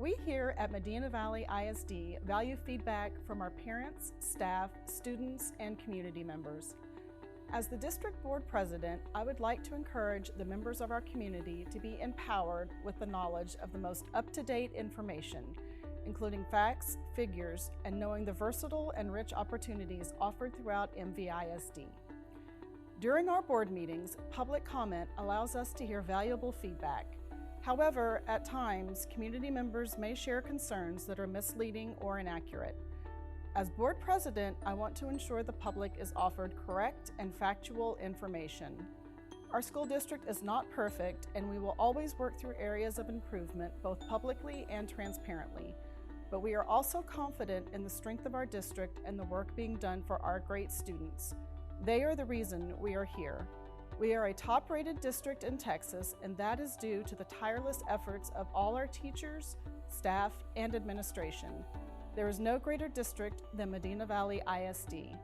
We here at Medina Valley ISD value feedback from our parents, staff, students, and community members. As the district board president, I would like to encourage the members of our community to be empowered with the knowledge of the most up-to-date information, including facts, figures, and knowing the versatile and rich opportunities offered throughout MVISD. During our board meetings, public comment allows us to hear valuable feedback. However, at times, community members may share concerns that are misleading or inaccurate. As board president, I want to ensure the public is offered correct and factual information. Our school district is not perfect, and we will always work through areas of improvement, both publicly and transparently. But we are also confident in the strength of our district and the work being done for our great students. They are the reason we are here. We are a top-rated district in Texas, and that is due to the tireless efforts of all our teachers, staff, and administration. There is no greater district than Medina Valley ISD.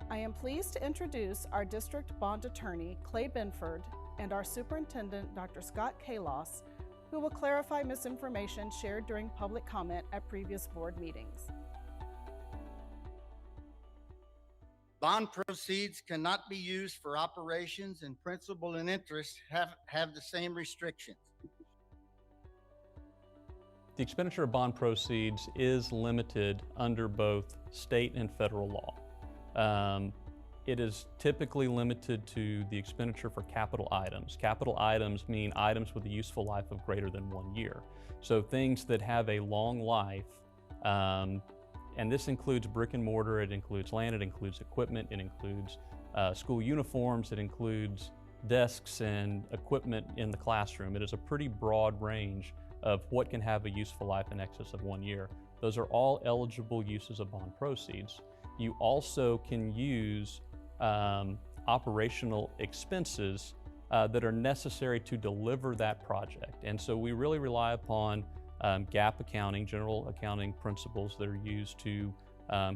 I am pleased to introduce our district bond attorney, Clay Benford, and our superintendent, Dr. Scott Kalos, who will clarify misinformation shared during public comment at previous board meetings. Bond proceeds cannot be used for operations, and principal and interest have the same restrictions. The expenditure of bond proceeds is limited under both state and federal law. It is typically limited to the expenditure for capital items. Capital items mean items with a useful life of greater than 1 year. So things that have a long life, and this includes brick and mortar, it includes land, it includes equipment, it includes school uniforms, it includes desks and equipment in the classroom. It is a pretty broad range of what can have a useful life in excess of 1 year. Those are all eligible uses of bond proceeds. You also can use operational expenses that are necessary to deliver that project. And so we really rely upon GAAP accounting, general accounting principles that are used to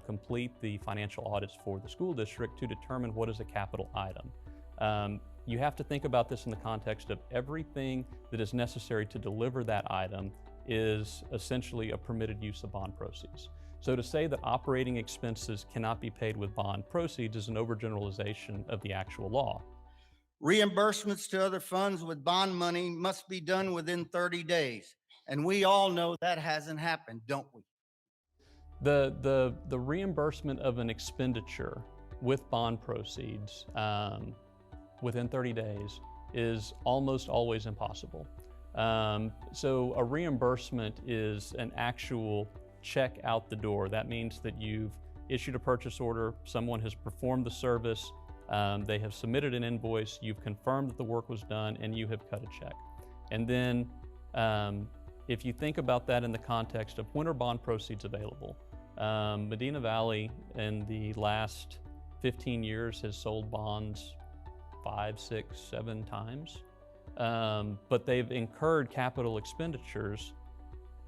complete the financial audits for the school district to determine what is a capital item. You have to think about this in the context of everything that is necessary to deliver that item is essentially a permitted use of bond proceeds. So to say that operating expenses cannot be paid with bond proceeds is an overgeneralization of the actual law. Reimbursements to other funds with bond money must be done within 30 days. And we all know that hasn't happened, don't we? The reimbursement of an expenditure with bond proceeds within 30 days is almost always impossible. So a reimbursement is an actual check out the door. That means that you've issued a purchase order, someone has performed the service, they have submitted an invoice, you've confirmed that the work was done, and you have cut a check. And then if you think about that in the context of when are bond proceeds available, Medina Valley in the last 15 years has sold bonds 5, 6, 7 times, but they've incurred capital expenditures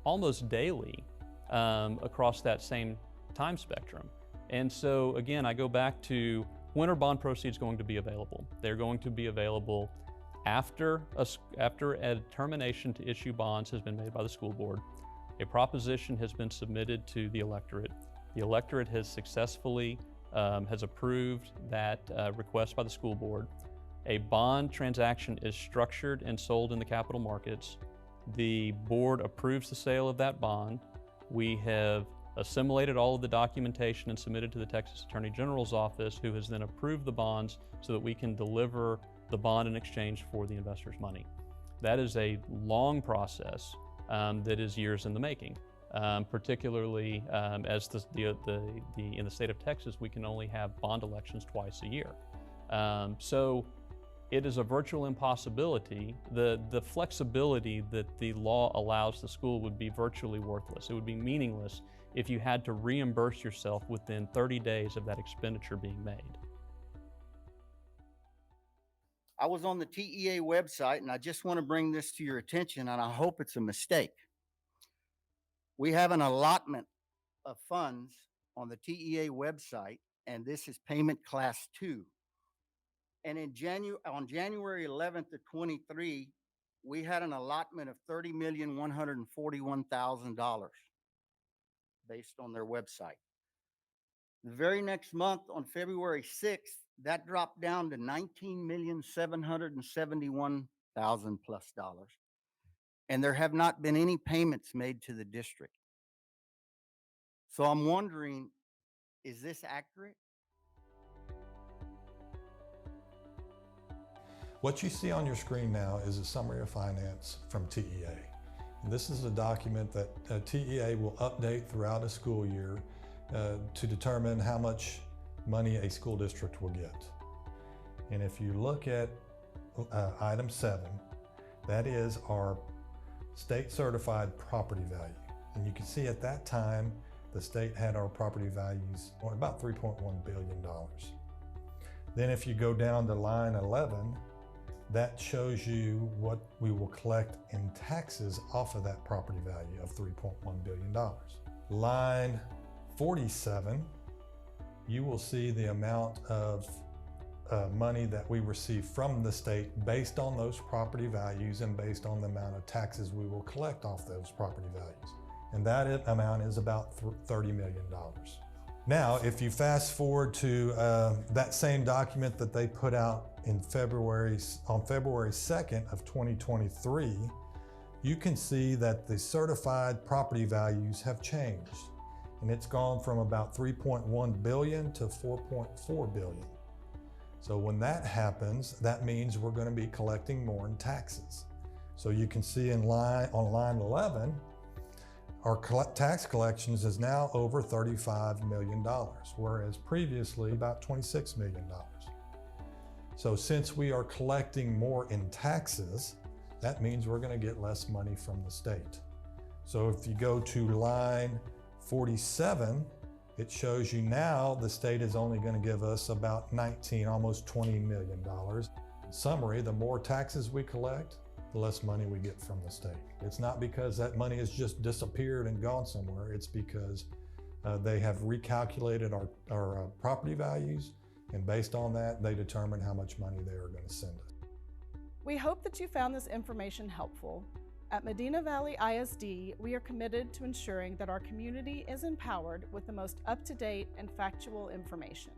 almost daily across that same time spectrum. And so again, I go back to when are bond proceeds going to be available? They're going to be available after a determination to issue bonds has been made by the school board. A proposition has been submitted to the electorate. The electorate has successfully has approved that request by the school board. A bond transaction is structured and sold in the capital markets. The board approves the sale of that bond. We have assimilated all of the documentation and submitted to the Texas Attorney General's office, who has then approved the bonds so that we can deliver the bond in exchange for the investor's money. That is a long process that is years in the making. Particularly as in the state of Texas, we can only have bond elections twice a year. So it is a virtual impossibility. The flexibility that the law allows the school would be virtually worthless. It would be meaningless if you had to reimburse yourself within 30 days of that expenditure being made. I was on the TEA website, and I just want to bring this to your attention, and I hope it's a mistake. We have an allotment of funds on the TEA website, and this is payment class 2. And on January 11th of 23, we had an allotment of $30,141,000 based on their website. The very next month, on February 6th, that dropped down to $19,771,000 plus dollars. And there have not been any payments made to the district. So I'm wondering, is this accurate? What you see on your screen now is a summary of finance from TEA. And this is a document that TEA will update throughout a school year to determine how much money a school district will get. And if you look at item 7, that is our state certified property value. And you can see at that time, the state had our property values on about $3.1 billion. Then if you go down to line 11, that shows you what we will collect in taxes off of that property value of $3.1 billion. Line 47, you will see the amount of money that we receive from the state based on those property values and based on the amount of taxes we will collect off those property values. And that amount is about $30 million. Now, if you fast forward to that same document that they put out on February 2nd of 2023, you can see that the certified property values have changed. And it's gone from about 3.1 billion to 4.4 billion. So when that happens, that means we're going to be collecting more in taxes. So you can see on line 11, our tax collections is now over $35 million, whereas previously about $26 million. So since we are collecting more in taxes, that means we're going to get less money from the state. So if you go to line 47, it shows you now the state is only going to give us about almost $20 million. In summary, the more taxes we collect, the less money we get from the state. It's not because that money has just disappeared and gone somewhere. It's because they have recalculated our property values, and based on that, they determine how much money they are going to send us. We hope that you found this information helpful. At Medina Valley ISD, we are committed to ensuring that our community is empowered with the most up-to-date and factual information.